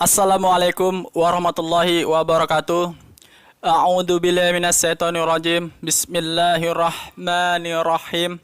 Assalamualaikum warahmatullahi wabarakatuh. A'udzu billahi minasyaitonir rajim. Bismillahirrahmanirrahim.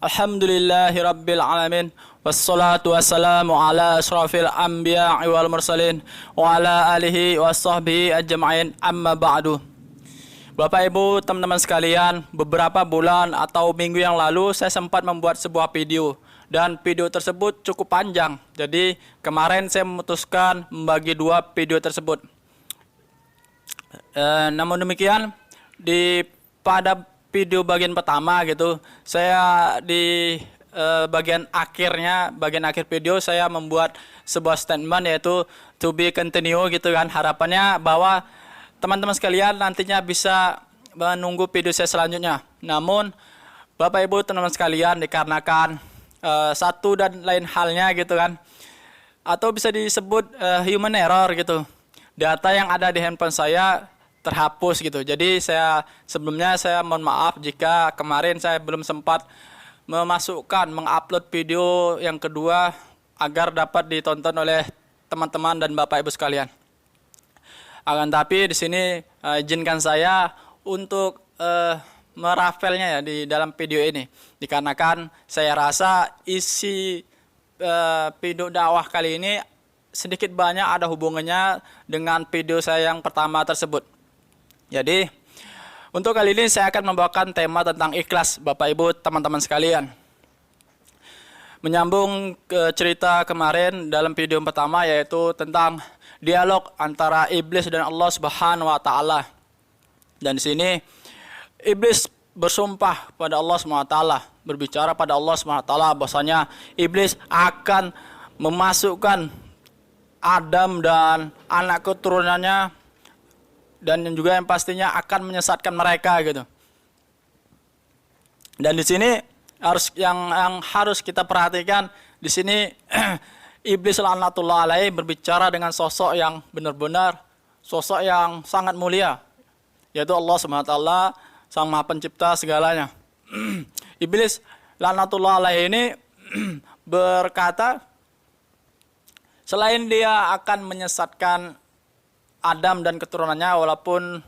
Alhamdulillahi rabbil alamin. Wassalatu wassalamu ala asrafil anbiya'i wal mursalin wa ala alihi washabbihi ajma'in. Amma ba'du. Bapak Ibu, teman-teman sekalian, beberapa bulan atau minggu yang lalu saya sempat membuat sebuah video. Dan video tersebut cukup panjang. Jadi kemarin saya memutuskan membagi dua video tersebut. Namun demikian, pada video bagian pertama gitu, saya di bagian akhir video saya membuat sebuah statement, yaitu to be continue gitu kan. Harapannya bahwa teman-teman sekalian nantinya bisa menunggu video saya selanjutnya. Namun Bapak Ibu teman-teman sekalian, dikarenakan satu dan lain halnya gitu kan, atau bisa disebut human error gitu, data yang ada di handphone saya terhapus gitu. Jadi sebelumnya saya mohon maaf jika kemarin saya belum sempat mengupload video yang kedua agar dapat ditonton oleh teman-teman dan Bapak Ibu sekalian. Akan tapi di sini izinkan saya untuk merafelnya ya di dalam video ini, dikarenakan saya rasa isi video dakwah kali ini sedikit banyak ada hubungannya dengan video saya yang pertama tersebut. Jadi untuk kali ini saya akan membawakan tema tentang ikhlas, Bapak Ibu teman-teman sekalian. Menyambung ke cerita kemarin dalam video yang pertama, yaitu tentang dialog antara iblis dan Allah Subhanahu wa taala. Dan di sini iblis bersumpah pada Allah SWT, berbicara pada Allah SWT bahwasanya iblis akan memasukkan Adam dan anak keturunannya, dan juga yang pastinya akan menyesatkan mereka gitu. Dan di sini yang harus kita perhatikan di sini iblis laknatullah alaihi berbicara dengan sosok yang benar-benar sosok yang sangat mulia, yaitu Allah SWT, Sang Maha Pencipta segalanya. Iblis laknatullah alaihi ini berkata, selain dia akan menyesatkan Adam dan keturunannya, walaupun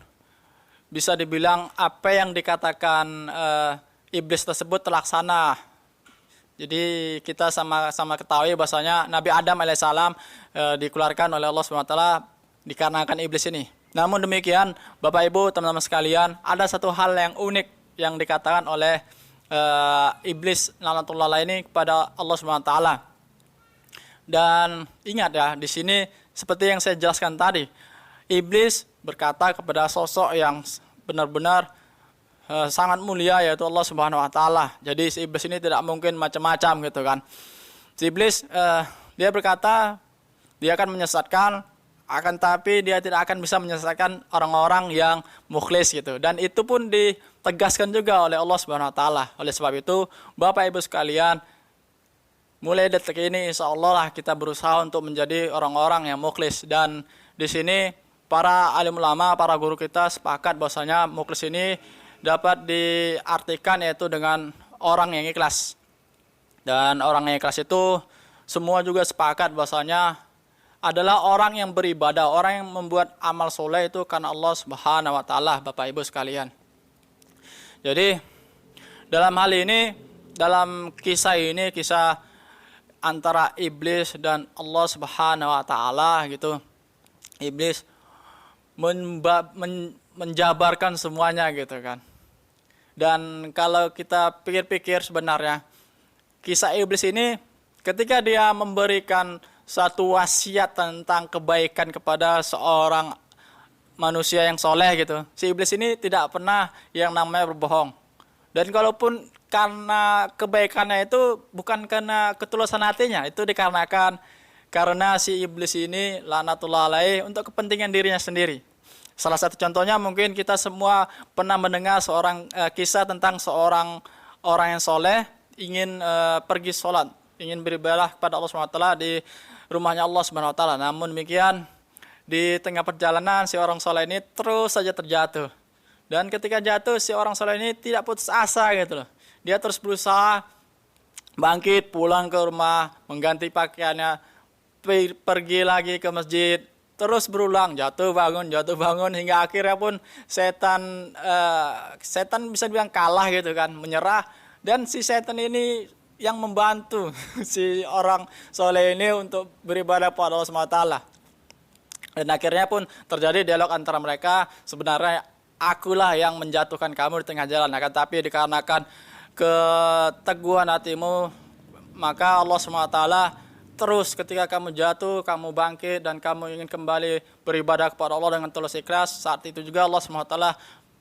bisa dibilang apa yang dikatakan iblis tersebut terlaksana. Jadi kita sama-sama ketahui bahwasanya Nabi Adam alaihissalam dikeluarkan oleh Allah SWT dikarenakan iblis ini. Namun demikian, Bapak Ibu teman-teman sekalian, ada satu hal yang unik yang dikatakan oleh iblis laknatullah ini kepada Allah SWT. Dan ingat ya, di sini seperti yang saya jelaskan tadi, iblis berkata kepada sosok yang benar-benar sangat mulia, yaitu Allah Subhanahu wa taala. Jadi si iblis ini tidak mungkin macam-macam gitu kan. Si iblis dia berkata dia akan menyesatkan, akan tapi dia tidak akan bisa menyesatkan orang-orang yang mukhlis gitu. Dan itu pun ditegaskan juga oleh Allah Subhanahu wa taala. Oleh sebab itu, Bapak Ibu sekalian, mulai detik ini insyaallah lah kita berusaha untuk menjadi orang-orang yang mukhlis. Dan di sini para alim ulama, para guru kita sepakat bahwasanya mukhlis ini dapat diartikan yaitu dengan orang yang ikhlas. Dan orang yang ikhlas itu semua juga sepakat bahwasanya adalah orang yang beribadah, orang yang membuat amal soleh itu karena Allah Subhanahu wa taala, Bapak Ibu sekalian. Jadi dalam hal ini, dalam kisah ini, kisah antara iblis dan Allah Subhanahu wa taala gitu. Iblis menjabarkan semuanya gitu kan. Dan kalau kita pikir-pikir sebenarnya kisah iblis ini ketika dia memberikan satu wasiat tentang kebaikan kepada seorang manusia yang soleh gitu, si iblis ini tidak pernah yang namanya berbohong. Dan kalaupun karena kebaikannya itu bukan karena ketulusan hatinya, itu dikarenakan karena si iblis ini laknatullah alaihi untuk kepentingan dirinya sendiri. Salah satu contohnya mungkin kita semua pernah mendengar kisah tentang seorang orang yang soleh ingin pergi sholat, ingin beribadah kepada Allah SWT di rumahnya Allah SWT. Namun demikian, di tengah perjalanan si orang soleh ini terus saja terjatuh. Dan ketika jatuh, si orang soleh ini tidak putus asa gitu loh. Dia terus berusaha bangkit, pulang ke rumah, mengganti pakaiannya, pergi lagi ke masjid, terus berulang, jatuh bangun hingga akhirnya pun setan bisa dibilang kalah gitu kan, menyerah, dan si setan ini yang membantu si orang soleh ini untuk beribadah pada Allah SWT. Dan akhirnya pun terjadi dialog antara mereka, sebenarnya akulah yang menjatuhkan kamu di tengah jalan, akan tapi dikarenakan keteguhan hatimu, maka Allah SWT terus ketika kamu jatuh, kamu bangkit dan kamu ingin kembali beribadah kepada Allah dengan tulus ikhlas, saat itu juga Allah SWT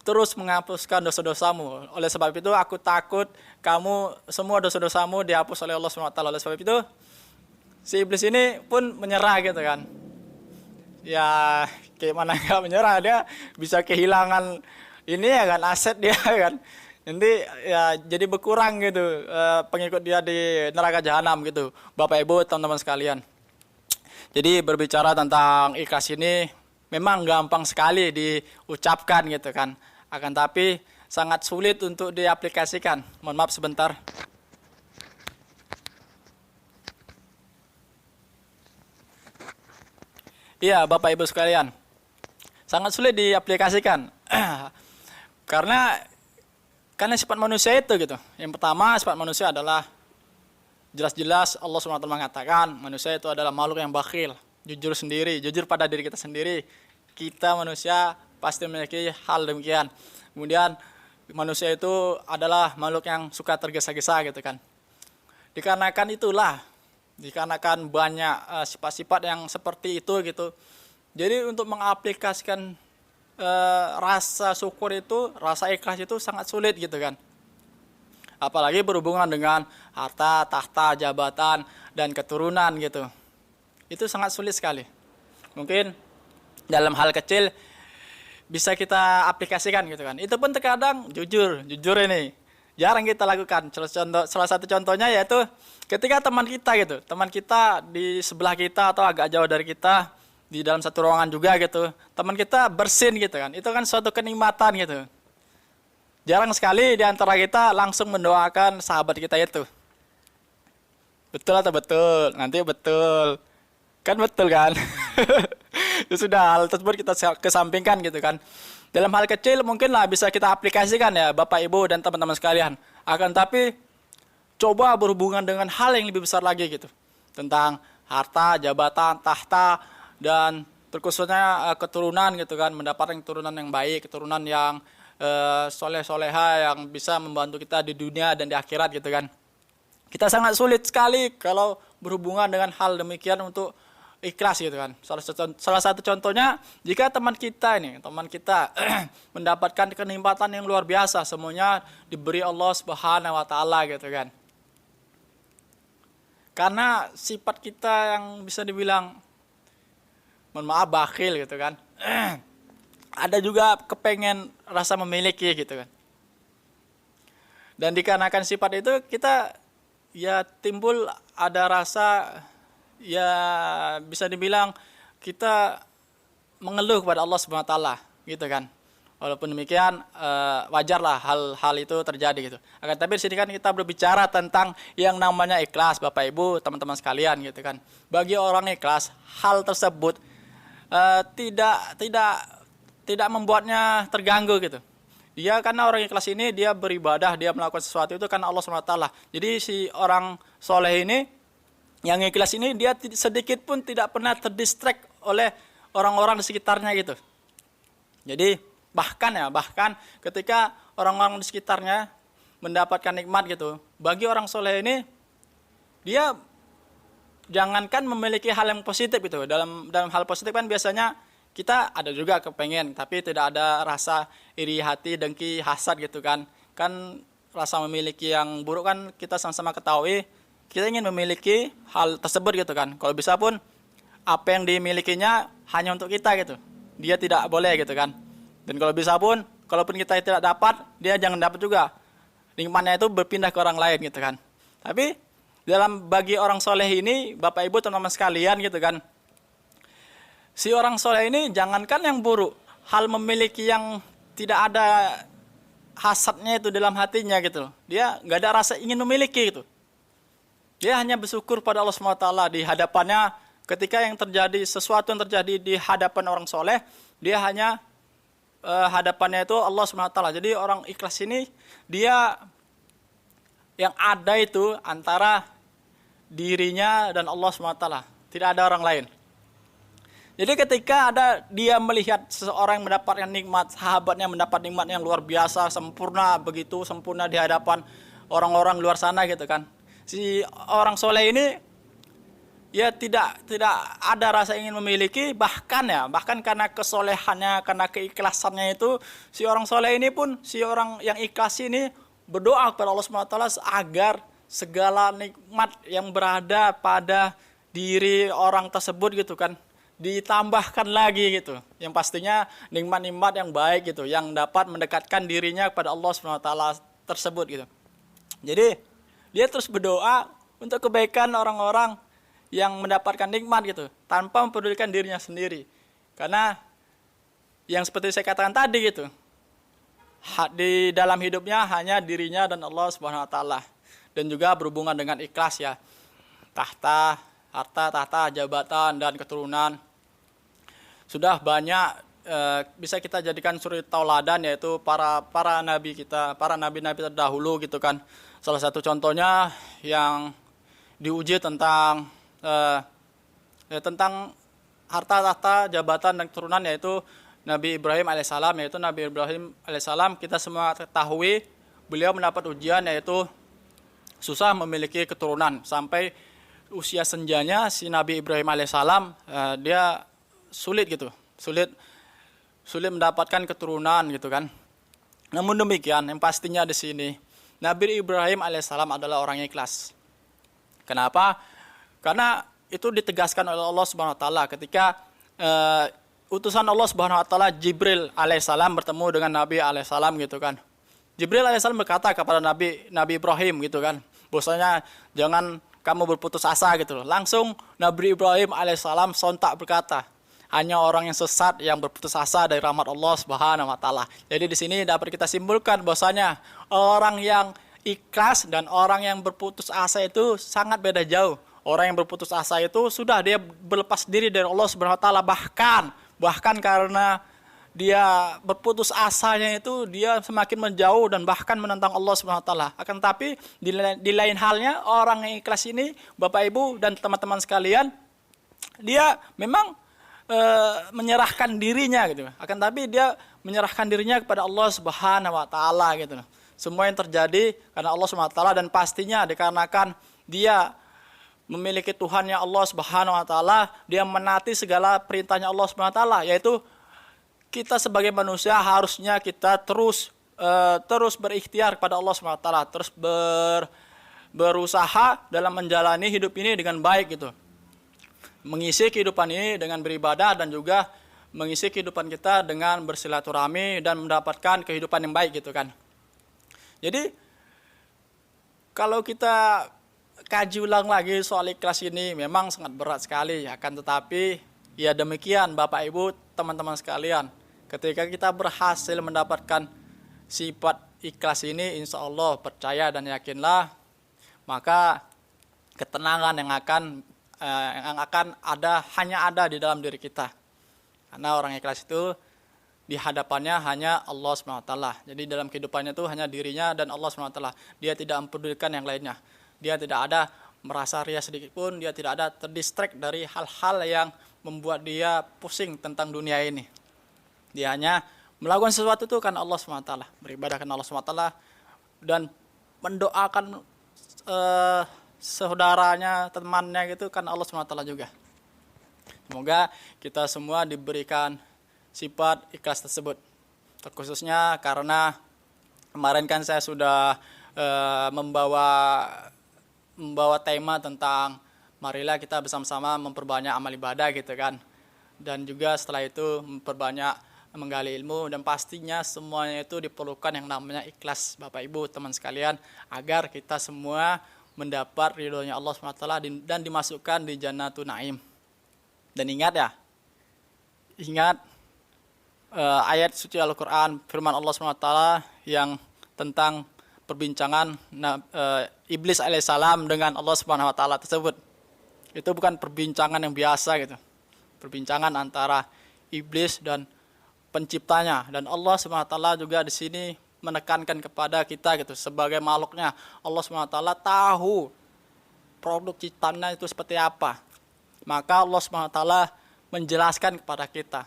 terus menghapuskan dosa-dosamu. Oleh sebab itu aku takut kamu semua dosa-dosamu dihapus oleh Allah SWT. Oleh sebab itu si iblis ini pun menyerah gitu kan. Ya gimana gak menyerah, dia bisa kehilangan ini ya kan, aset dia kan. Nanti ya jadi berkurang gitu pengikut dia di neraka jahanam gitu. Bapak Ibu, teman-teman sekalian. Jadi berbicara tentang ikhlas ini memang gampang sekali diucapkan gitu kan. Akan tapi sangat sulit untuk diaplikasikan. Mohon maaf sebentar. Iya, Bapak Ibu sekalian. Sangat sulit diaplikasikan. Karena sifat manusia itu gitu. Yang pertama, sifat manusia adalah jelas-jelas Allah SWT mengatakan manusia itu adalah makhluk yang bakhil, jujur pada diri kita sendiri. Kita manusia pasti memiliki hal demikian. Kemudian manusia itu adalah makhluk yang suka tergesa-gesa gitu kan. Dikarenakan banyak sifat-sifat yang seperti itu gitu. Jadi untuk mengaplikasikan rasa syukur itu, rasa ikhlas itu sangat sulit gitu kan. Apalagi berhubungan dengan harta, tahta, jabatan, dan keturunan gitu. Itu sangat sulit sekali. Mungkin dalam hal kecil bisa kita aplikasikan gitu kan. Itu pun terkadang jujur ini jarang kita lakukan. Salah satu contohnya yaitu ketika teman kita di sebelah kita atau agak jauh dari kita, di dalam satu ruangan juga gitu, teman kita bersin gitu kan, itu kan suatu kenikmatan gitu. Jarang sekali di antara kita langsung mendoakan sahabat kita itu. Betul atau betul? Nanti betul. Kan betul kan? Ya sudah, hal tersebut kita kesampingkan gitu kan. Dalam hal kecil mungkinlah bisa kita aplikasikan ya Bapak Ibu dan teman-teman sekalian. Akan tapi coba berhubungan dengan hal yang lebih besar lagi gitu. Tentang harta, jabatan, tahta, dan terkhususnya keturunan gitu kan, mendapatkan keturunan yang baik, keturunan yang soleh-soleha yang bisa membantu kita di dunia dan di akhirat gitu kan. Kita sangat sulit sekali kalau berhubungan dengan hal demikian untuk ikhlas gitu kan. Salah satu contohnya jika teman kita mendapatkan kenikmatan yang luar biasa, semuanya diberi Allah Subhanahu wa taala gitu kan. Karena sifat kita yang bisa dibilang mohon maaf bakhil gitu kan. Ada juga kepengen rasa memiliki gitu kan. Dan dikarenakan sifat itu kita ya timbul ada rasa ya bisa dibilang kita mengeluh kepada Allah Subhanahu wa taala gitu kan. Walaupun demikian wajarlah hal-hal itu terjadi gitu. Akan tapi di sini kan kita berbicara tentang yang namanya ikhlas Bapak Ibu, teman-teman sekalian gitu kan. Bagi orang ikhlas, hal tersebut tidak membuatnya terganggu gitu. Dia karena orang ikhlas ini dia beribadah, dia melakukan sesuatu itu karena Allah SWT. Jadi si orang soleh ini yang ikhlas ini dia sedikit pun tidak pernah terdistract oleh orang-orang di sekitarnya gitu. Jadi bahkan ketika orang-orang di sekitarnya mendapatkan nikmat gitu, bagi orang soleh ini dia jangankan memiliki hal yang positif gitu. Dalam hal positif kan biasanya kita ada juga kepengen, tapi tidak ada rasa iri hati, dengki, hasad gitu kan. Kan rasa memiliki yang buruk kan kita sama-sama ketahui. Kita ingin memiliki hal tersebut gitu kan. Kalau bisa pun apa yang dimilikinya hanya untuk kita gitu. Dia tidak boleh gitu kan. Dan kalau bisa pun, kalaupun kita tidak dapat, dia jangan dapat juga. Nikmatnya itu berpindah ke orang lain gitu kan. Tapi bagi orang soleh ini, Bapak Ibu teman-teman sekalian gitu kan, si orang soleh ini jangankan yang buruk, hal memiliki yang tidak ada hasadnya itu dalam hatinya gitu. Dia nggak ada rasa ingin memiliki gitu. Dia hanya bersyukur pada Allah SWT. Di hadapannya ketika sesuatu yang terjadi di hadapan orang soleh, dia hanya hadapannya itu Allah SWT. Jadi orang ikhlas ini dia yang ada itu antara dirinya dan Allah SWT. Tidak ada orang lain. Jadi ketika dia melihat seseorang yang mendapatkan nikmat, sahabatnya mendapat nikmat yang luar biasa, sempurna begitu, sempurna di hadapan orang-orang luar sana gitu kan. Si orang soleh ini ya tidak ada rasa ingin memiliki, bahkan karena kesolehannya, karena keikhlasannya itu, si orang soleh ini pun, si orang yang ikhlas ini berdoa kepada Allah SWT agar segala nikmat yang berada pada diri orang tersebut gitu kan, ditambahkan lagi gitu. Yang pastinya nikmat-nikmat yang baik gitu, yang dapat mendekatkan dirinya kepada Allah SWT tersebut gitu. Jadi dia terus berdoa untuk kebaikan orang-orang yang mendapatkan nikmat gitu, tanpa mempedulikan dirinya sendiri. Karena yang seperti saya katakan tadi gitu, di dalam hidupnya hanya dirinya dan Allah SWT. Dan juga berhubungan dengan ikhlas ya. Harta, tahta, jabatan, dan keturunan. Sudah banyak bisa kita jadikan suri tauladan, yaitu para nabi kita, para nabi-nabi terdahulu gitu kan. Salah satu contohnya yang diuji tentang harta tahta jabatan dan keturunan, yaitu Nabi Ibrahim alaihissalam. Yaitu Nabi Ibrahim alaihissalam, kita semua ketahui beliau mendapat ujian, yaitu susah memiliki keturunan. Sampai usia senjanya si Nabi Ibrahim alaihissalam dia sulit mendapatkan keturunan gitu kan. Namun demikian, yang pastinya di sini Nabi Ibrahim alaihissalam adalah orang yang ikhlas. Kenapa? Karena itu ditegaskan oleh Allah Subhanahu wa taala ketika utusan Allah Subhanahu wa taala Jibril alaihissalam bertemu dengan Nabi alaihissalam gitu kan. Jibril alaihissalam berkata kepada Nabi Ibrahim gitu kan, bahwasanya jangan kamu berputus asa gitu. Langsung Nabi Ibrahim alaihissalam sontak berkata, hanya orang yang sesat yang berputus asa dari rahmat Allah Subhanahu wa taala. Jadi di sini dapat kita simpulkan bahwasanya orang yang ikhlas dan orang yang berputus asa itu sangat beda jauh. Orang yang berputus asa itu sudah dia berlepas diri dari Allah Subhanahu wa taala, bahkan karena dia berputus asanya itu dia semakin menjauh dan bahkan menentang Allah Subhanahu wa taala. Akan tapi di lain halnya orang yang ikhlas ini, Bapak Ibu dan teman-teman sekalian, dia memang menyerahkan dirinya gitu. Akan tapi dia menyerahkan dirinya kepada Allah Subhanahu wa taala gitu. Semua yang terjadi karena Allah Subhanahu wa taala, dan pastinya dikarenakan dia memiliki Tuhannya Allah Subhanahu wa taala, dia menaati segala perintahnya Allah Subhanahu wa taala, yaitu kita sebagai manusia harusnya kita terus berikhtiar kepada Allah Subhanahu wa taala, terus berusaha dalam menjalani hidup ini dengan baik gitu. Mengisi kehidupan ini dengan beribadah dan juga mengisi kehidupan kita dengan bersilaturahmi dan mendapatkan kehidupan yang baik gitu kan. Jadi kalau kita kaji ulang lagi soal ikhlas ini memang sangat berat sekali, akan tetapi ya demikian Bapak Ibu teman-teman sekalian, ketika kita berhasil mendapatkan sifat ikhlas ini, insya Allah percaya dan yakinlah, maka ketenangan yang akan hanya ada di dalam diri kita. Karena orang ikhlas itu di hadapannya hanya Allah SWT. Jadi dalam kehidupannya itu hanya dirinya dan Allah SWT. Dia tidak mempedulikan yang lainnya. Dia tidak ada merasa ria sedikit pun. Dia tidak ada terdistract dari hal-hal yang membuat dia pusing tentang dunia ini. Dia hanya melakukan sesuatu itu karena Allah SWT. Beribadah karena Allah SWT. Dan mendoakan saudaranya, temannya gitu karena Allah SWT juga. Semoga kita semua diberikan sifat ikhlas tersebut. Terkhususnya karena kemarin kan saya sudah membawa tema tentang marilah kita bersama-sama memperbanyak amal ibadah gitu kan. Dan juga setelah itu memperbanyak menggali ilmu, dan pastinya semuanya itu diperlukan yang namanya ikhlas Bapak Ibu teman sekalian, agar kita semua mendapat ridhonya Allah SWT dan dimasukkan di Jannatun Naim. Dan ingat ayat suci Al-Quran, firman Allah SWT yang tentang perbincangan Iblis alaihissalam dengan Allah SWT tersebut. Itu bukan perbincangan yang biasa gitu. Perbincangan antara iblis dan penciptanya, dan Allah SWT juga di sini menekankan kepada kita gitu sebagai makhluknya. Allah SWT tahu produk ciptaannya itu seperti apa. Maka Allah SWT menjelaskan kepada kita,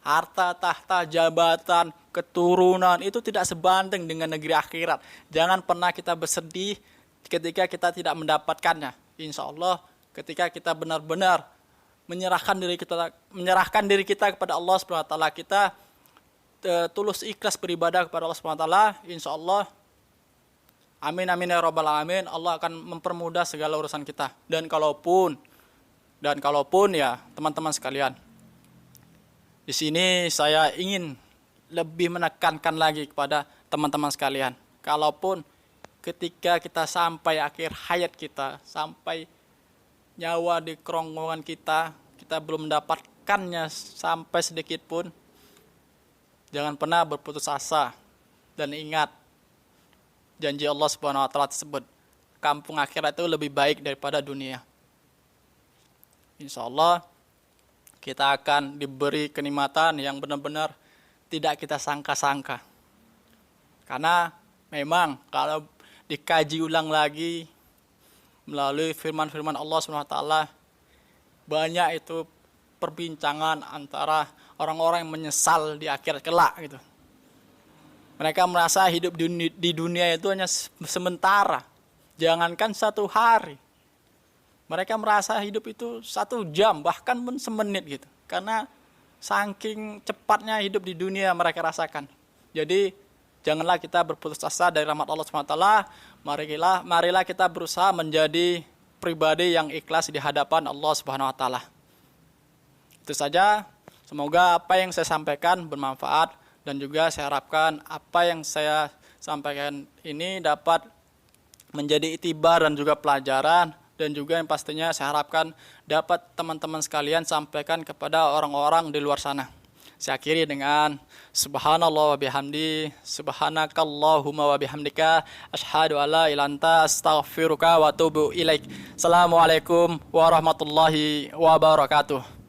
harta, tahta, jabatan, keturunan itu tidak sebanding dengan negeri akhirat. Jangan pernah kita bersedih ketika kita tidak mendapatkannya. Insya Allah ketika kita benar-benar menyerahkan diri kita kepada Allah SWT, kita tulus ikhlas beribadah kepada Allah SWT, insya Allah, amin amin ya rabbal alamin, Allah akan mempermudah segala urusan kita. Dan kalaupun ya teman-teman sekalian, di sini saya ingin lebih menekankan lagi kepada teman-teman sekalian, kalaupun ketika kita sampai akhir hayat kita, sampai nyawa di kerongkongan kita belum mendapatkannya sampai sedikit pun, jangan pernah berputus asa dan ingat janji Allah Subhanahu wa taala tersebut. Kampung akhirat itu lebih baik daripada dunia. Insya Allah kita akan diberi kenikmatan yang benar-benar tidak kita sangka-sangka. Karena memang kalau dikaji ulang lagi melalui firman-firman Allah Subhanahu wa taala, banyak itu perbincangan antara orang-orang yang menyesal di akhirat kelak gitu. Mereka merasa hidup di dunia itu hanya sementara, jangankan 1 hari. Mereka merasa hidup itu 1 jam, bahkan pun semenit gitu. Karena saking cepatnya hidup di dunia mereka rasakan. Jadi janganlah kita berputus asa dari rahmat Allah SWT. Marilah kita berusaha menjadi pribadi yang ikhlas di hadapan Allah Subhanahu wa taala. Itu saja. Semoga apa yang saya sampaikan bermanfaat, dan juga saya harapkan apa yang saya sampaikan ini dapat menjadi itibar dan juga pelajaran, dan juga yang pastinya saya harapkan dapat teman-teman sekalian sampaikan kepada orang-orang di luar sana. Saya akhiri dengan subhanallah wa bihamdi, subhanakallahumma wa bihamdika, asyhadu alla ilaha illa anta, astaghfiruka wa atubu ilaik. Assalamualaikum warahmatullahi wabarakatuh.